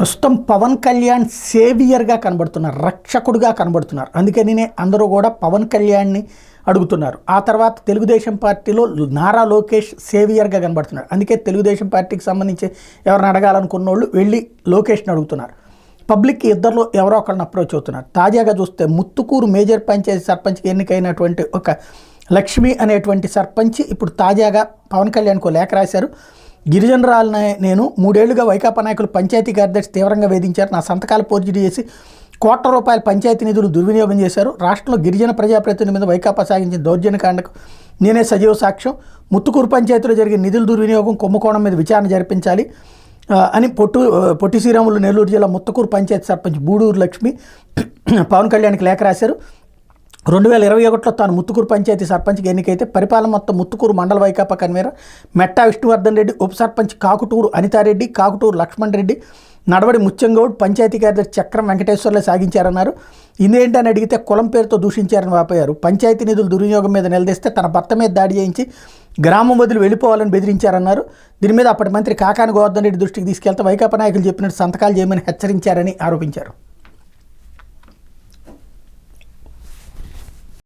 ప్రస్తుతం పవన్ కళ్యాణ్ సేవియర్గా కనబడుతున్నారు, రక్షకుడిగా కనబడుతున్నారు. అందుకని అందరూ కూడా పవన్ కళ్యాణ్ని అడుగుతున్నారు. ఆ తర్వాత తెలుగుదేశం పార్టీలో నారా లోకేష్ సేవియర్గా కనబడుతున్నారు. అందుకే తెలుగుదేశం పార్టీకి సంబంధించి ఎవరిని అడగాలనుకున్న వాళ్ళు వెళ్ళి లోకేష్ని అడుగుతున్నారు. పబ్లిక్ ఇద్దరిలో ఎవరో ఒకరిని అప్రోచ్ అవుతున్నారు. తాజాగా చూస్తే ముత్తుకూరు మేజర్ పంచాయతీ సర్పంచ్కి ఎన్నికైనటువంటి ఒక లక్ష్మి అనేటువంటి సర్పంచ్ ఇప్పుడు తాజాగా పవన్ కళ్యాణ్కు లేఖ రాశారు. గిరిజనరాలని నేను 3 ఏళ్లుగా వైకాపా నాయకులు పంచాయతీ కార్యదర్శి తీవ్రంగా వేధించారు. నా సంతకాలు పోర్జరీ చేసి కోట్ల రూపాయల పంచాయతీ నిధులు దుర్వినియోగం చేశారు. రాష్ట్రంలో గిరిజన ప్రజాప్రతినిధుల మీద వైకాపా సాగించిన దౌర్జన్యకాండకు నేనే సజీవ సాక్ష్యం. ముత్తుకూరు పంచాయతీలో జరిగిన నిధుల దుర్వినియోగం కుంభకోణం మీద విచారణ జరిపించాలి అని పొట్టి శ్రీరాములు నెల్లూరు జిల్లా ముత్తుకూరు పంచాయతీ సర్పంచ్ బూడూరు లక్ష్మి పవన్ కళ్యాణ్కి లేఖ రాశారు. 2021లో తాను ముత్తుకూరు పంచాయతీ సర్పంచ్కి ఎన్నికైతే పరిపాలన మొత్తం ముత్తుకూరు మండల వైకాపా కన్వీనర్ మెట్టా విష్ణువర్ధన్ రెడ్డి, ఉప సర్పంచ్ కాకుటూరు అనితారెడ్డి, కాకుటూరు లక్ష్మణ్ రెడ్డి, నడవడి ముత్యంగౌడ్, పంచాయతీ కార్యదర్శి చక్రం వెంకటేశ్వర్లే సాగించారన్నారు. ఇదేంటని అడిగితే కులం పేరుతో దూషించారని వాపోయారు. పంచాయతీ నిధుల దుర్వినియోగం మీద నిలదీస్తే తన భర్త మీద దాడి చేయించి గ్రామం వదిలి వెళ్ళిపోవాలని బెదిరించారన్నారు. దీని మీద అప్పటి మంత్రి కాకాని గోవర్ధన్ రెడ్డి దృష్టికి తీసుకెళ్తే వైకాపా నాయకులు చెప్పినట్టు సంతకాలు చేయమని హెచ్చరించారని ఆరోపించారు.